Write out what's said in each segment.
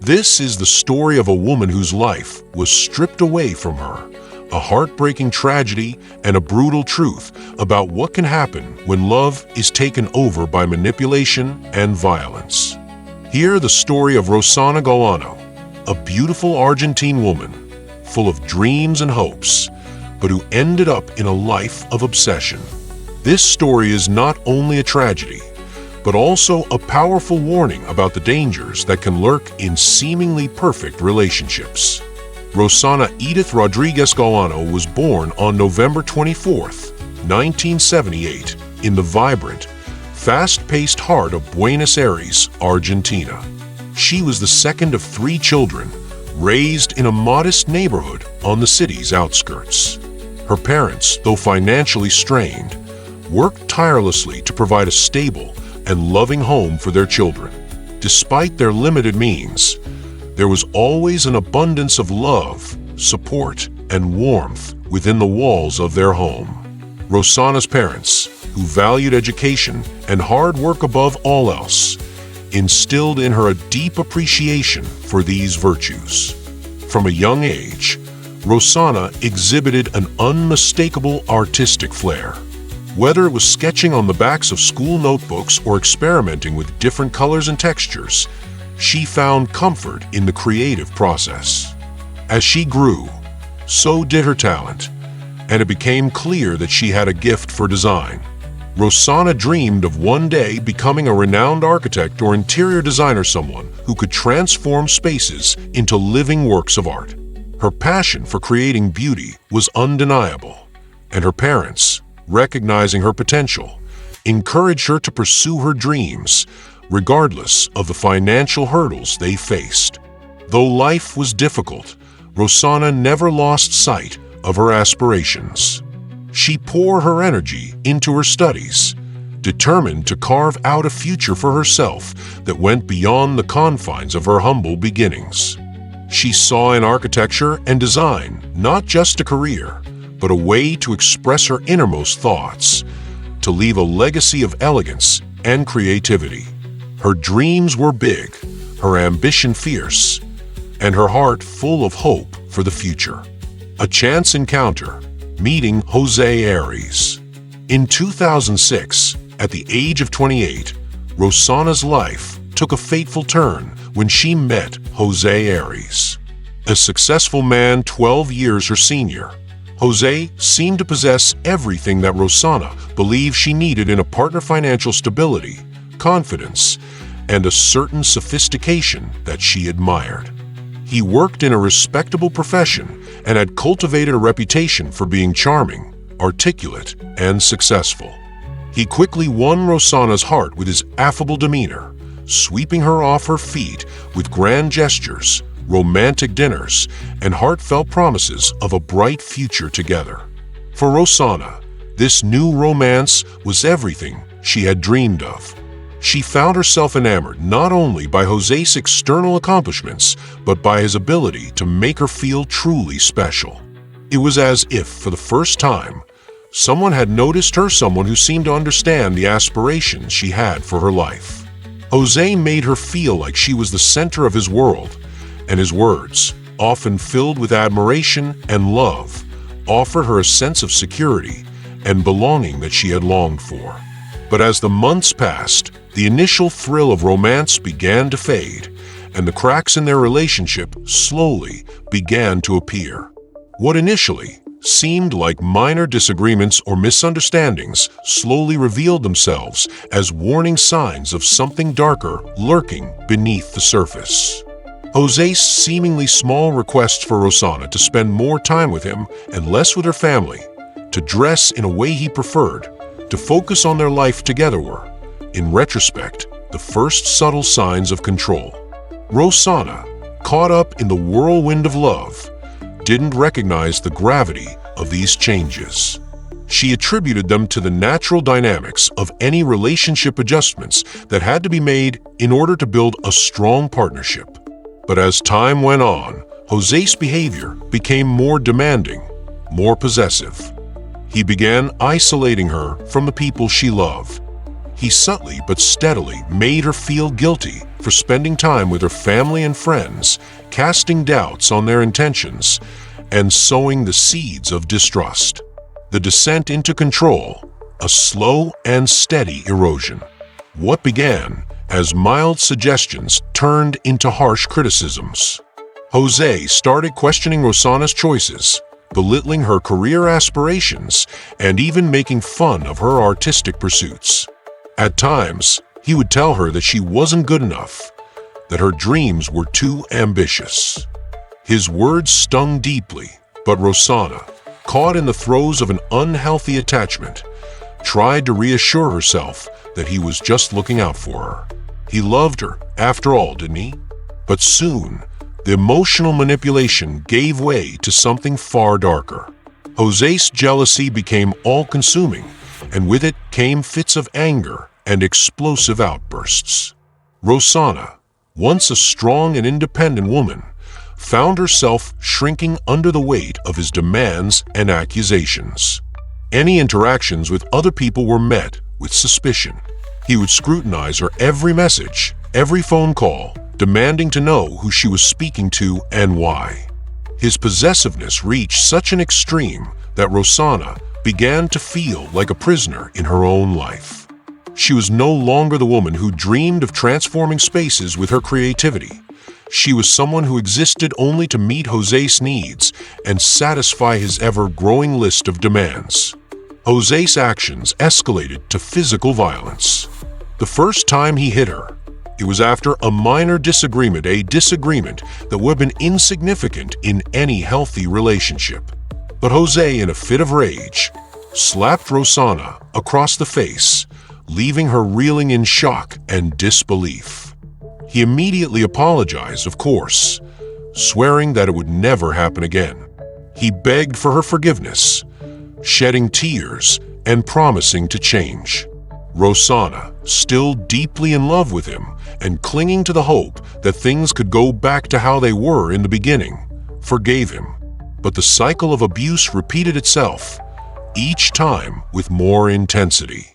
This is the story of a woman whose life was stripped away from her, a heartbreaking tragedy and a brutal truth about what can happen when love is taken over by manipulation and violence. Hear the story of Rosana Gallano, a beautiful Argentine woman, full of dreams and hopes, but who ended up in a life of obsession. This story is not only a tragedy, but also a powerful warning about the dangers that can lurk in seemingly perfect relationships. Rosana Edith Rodriguez Gallano was born on November 24, 1978, in the vibrant, fast-paced heart of Buenos Aires, Argentina. She was the second of 3 children, raised in a modest neighborhood on the city's outskirts. Her parents, though financially strained, worked tirelessly to provide a stable and loving home for their children. Despite their limited means, there was always an abundance of love, support, and warmth within the walls of their home. Rosana's parents, who valued education and hard work above all else, instilled in her a deep appreciation for these virtues. From a young age, Rosana exhibited an unmistakable artistic flair. Whether it was sketching on the backs of school notebooks or experimenting with different colors and textures, she found comfort in the creative process. As she grew, so did her talent, and it became clear that she had a gift for design. Rosana dreamed of one day becoming a renowned architect or interior designer, someone who could transform spaces into living works of art. Her passion for creating beauty was undeniable, and her parents, recognizing her potential, encouraged her to pursue her dreams, regardless of the financial hurdles they faced. Though life was difficult, Rosana never lost sight of her aspirations. She poured her energy into her studies, determined to carve out a future for herself that went beyond the confines of her humble beginnings. She saw in architecture and design not just a career, but a way to express her innermost thoughts, to leave a legacy of elegance and creativity. Her dreams were big, her ambition fierce, and her heart full of hope for the future. A chance encounter, meeting José Ares. In 2006, at the age of 28, Rosana's life took a fateful turn when she met José Ares. A successful man 12 years her senior, José seemed to possess everything that Rosana believed she needed in a partner: financial stability, confidence, and a certain sophistication that she admired. He worked in a respectable profession and had cultivated a reputation for being charming, articulate, and successful. He quickly won Rosana's heart with his affable demeanor, sweeping her off her feet with grand gestures, romantic dinners, and heartfelt promises of a bright future together. For Rosana, this new romance was everything she had dreamed of. She found herself enamored not only by José's external accomplishments, but by his ability to make her feel truly special. It was as if, for the first time, someone had noticed her, someone who seemed to understand the aspirations she had for her life. José made her feel like she was the center of his world, and his words, often filled with admiration and love, offered her a sense of security and belonging that she had longed for. But as the months passed, the initial thrill of romance began to fade, and the cracks in their relationship slowly began to appear. What initially seemed like minor disagreements or misunderstandings slowly revealed themselves as warning signs of something darker lurking beneath the surface. José's seemingly small requests for Rosana to spend more time with him and less with her family, to dress in a way he preferred, to focus on their life together were, in retrospect, the first subtle signs of control. Rosana, caught up in the whirlwind of love, didn't recognize the gravity of these changes. She attributed them to the natural dynamics of any relationship adjustments that had to be made in order to build a strong partnership. But as time went on, José's behavior became more demanding, more possessive. He began isolating her from the people she loved. He subtly but steadily made her feel guilty for spending time with her family and friends, casting doubts on their intentions, and sowing the seeds of distrust. The descent into control, a slow and steady erosion. What began as mild suggestions turned into harsh criticisms. José started questioning Rosana's choices, belittling her career aspirations, and even making fun of her artistic pursuits. At times, he would tell her that she wasn't good enough, that her dreams were too ambitious. His words stung deeply, but Rosana, caught in the throes of an unhealthy attachment, tried to reassure herself that he was just looking out for her. He loved her, after all, didn't he? But soon, the emotional manipulation gave way to something far darker. José's jealousy became all-consuming, and with it came fits of anger and explosive outbursts. Rosana, once a strong and independent woman, found herself shrinking under the weight of his demands and accusations. Any interactions with other people were met with suspicion. He would scrutinize her every message, every phone call, demanding to know who she was speaking to and why. His possessiveness reached such an extreme that Rosana began to feel like a prisoner in her own life. She was no longer the woman who dreamed of transforming spaces with her creativity. She was someone who existed only to meet José's needs and satisfy his ever-growing list of demands. José's actions escalated to physical violence. The first time he hit her, it was after a minor disagreement, a disagreement that would have been insignificant in any healthy relationship. But José, in a fit of rage, slapped Rosana across the face, leaving her reeling in shock and disbelief. He immediately apologized, of course, swearing that it would never happen again. He begged for her forgiveness, shedding tears and promising to change. Rosana, still deeply in love with him and clinging to the hope that things could go back to how they were in the beginning, forgave him. But the cycle of abuse repeated itself, each time with more intensity.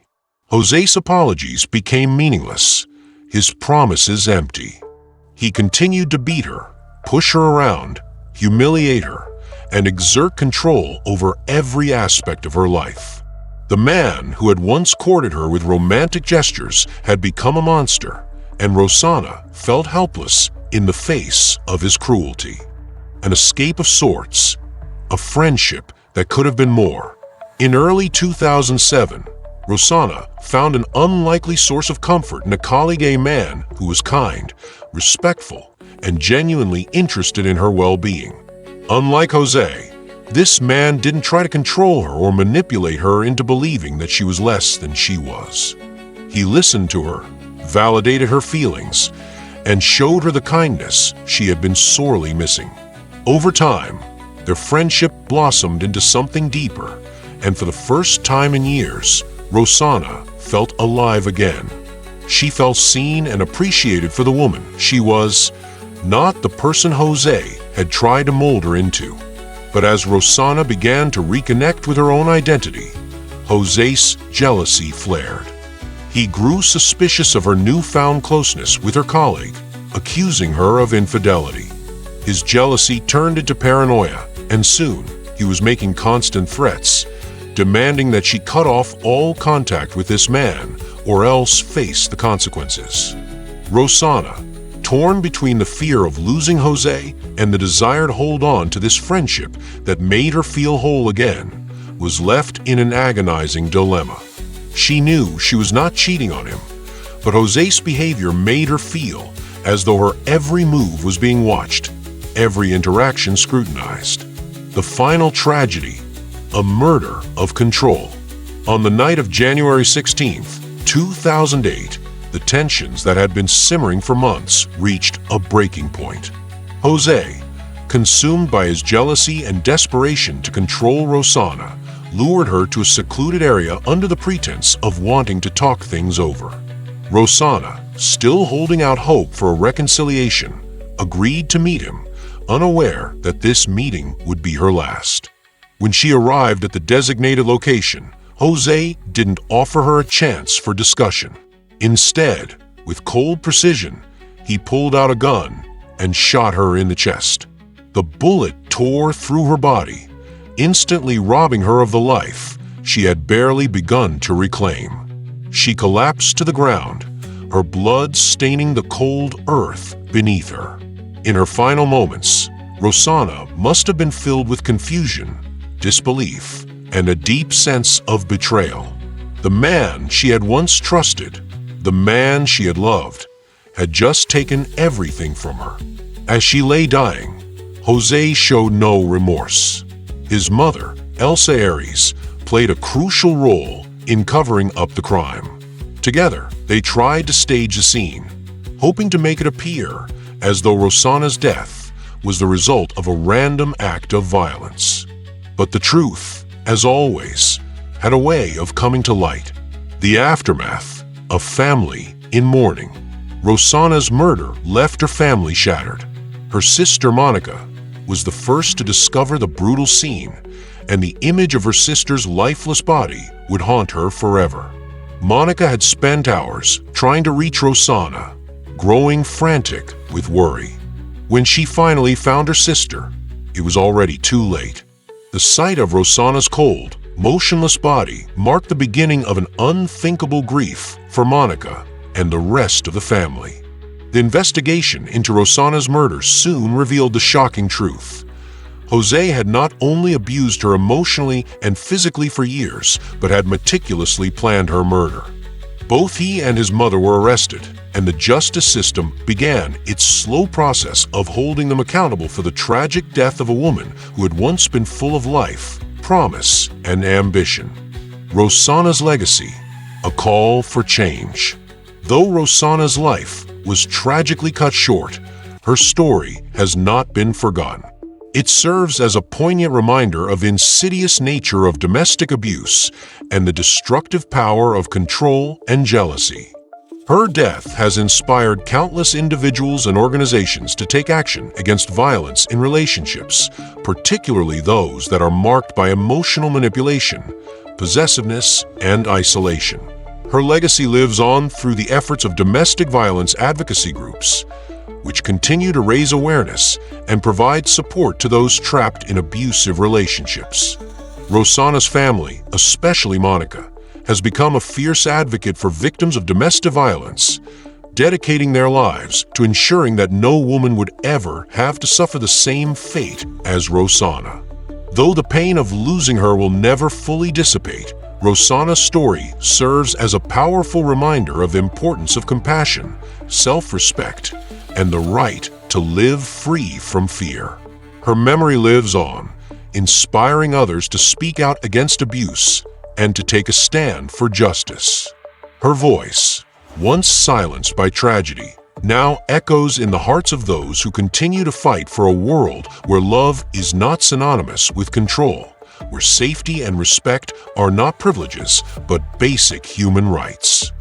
José's apologies became meaningless, his promises empty. He continued to beat her, push her around, humiliate her, and exert control over every aspect of her life. The man who had once courted her with romantic gestures had become a monster, and Rosana felt helpless in the face of his cruelty. An escape of sorts, a friendship that could have been more. In early 2007, Rosana found an unlikely source of comfort in a colleague, a man who was kind, respectful, and genuinely interested in her well-being. Unlike José, this man didn't try to control her or manipulate her into believing that she was less than she was. He listened to her, validated her feelings, and showed her the kindness she had been sorely missing. Over time, their friendship blossomed into something deeper, and for the first time in years, Rosana felt alive again. She felt seen and appreciated for the woman she was, not the person José had tried to mold her into. But as Rosana began to reconnect with her own identity, José's jealousy flared. He grew suspicious of her newfound closeness with her colleague, accusing her of infidelity. His jealousy turned into paranoia, and soon he was making constant threats, demanding that she cut off all contact with this man or else face the consequences. Rosana, torn between the fear of losing José and the desire to hold on to this friendship that made her feel whole again, was left in an agonizing dilemma. She knew she was not cheating on him, but José's behavior made her feel as though her every move was being watched, every interaction scrutinized. The final tragedy, a murder of control. On the night of January 16th, 2008, the tensions that had been simmering for months reached a breaking point. José, consumed by his jealousy and desperation to control Rosana, lured her to a secluded area under the pretense of wanting to talk things over. Rosana, still holding out hope for a reconciliation, agreed to meet him, unaware that this meeting would be her last. When she arrived at the designated location, José didn't offer her a chance for discussion. Instead, with cold precision, he pulled out a gun and shot her in the chest. The bullet tore through her body, instantly robbing her of the life she had barely begun to reclaim. She collapsed to the ground, her blood staining the cold earth beneath her. In her final moments, Rosana must have been filled with confusion, disbelief, and a deep sense of betrayal. The man she had once trusted, the man she had loved, had just taken everything from her. As she lay dying, José showed no remorse. His mother, José Ares, played a crucial role in covering up the crime. Together, they tried to stage a scene, hoping to make it appear as though Rosana's death was the result of a random act of violence. But the truth, as always, had a way of coming to light. The aftermath, a family in mourning. Rosana's murder left her family shattered. Her sister Monica was the first to discover the brutal scene, and the image of her sister's lifeless body would haunt her forever. Monica had spent hours trying to reach Rosana, growing frantic with worry. When she finally found her sister, it was already too late. The sight of Rosana's cold, motionless body marked the beginning of an unthinkable grief for Monica and the rest of the family. The investigation into Rosana's murder soon revealed the shocking truth. José had not only abused her emotionally and physically for years, but had meticulously planned her murder. Both he and his mother were arrested, and the justice system began its slow process of holding them accountable for the tragic death of a woman who had once been full of life, promise, and ambition. Rosana's legacy, a call for change. Though Rosana's life was tragically cut short, her story has not been forgotten. It serves as a poignant reminder of the insidious nature of domestic abuse and the destructive power of control and jealousy. Her death has inspired countless individuals and organizations to take action against violence in relationships, particularly those that are marked by emotional manipulation, possessiveness, and isolation. Her legacy lives on through the efforts of domestic violence advocacy groups, which continue to raise awareness and provide support to those trapped in abusive relationships. Rosana's family, especially Monica, has become a fierce advocate for victims of domestic violence, dedicating their lives to ensuring that no woman would ever have to suffer the same fate as Rosana. Though the pain of losing her will never fully dissipate, Rosana's story serves as a powerful reminder of the importance of compassion, self-respect, and the right to live free from fear. Her memory lives on, inspiring others to speak out against abuse and to take a stand for justice. Her voice, once silenced by tragedy, now echoes in the hearts of those who continue to fight for a world where love is not synonymous with control, where safety and respect are not privileges but basic human rights.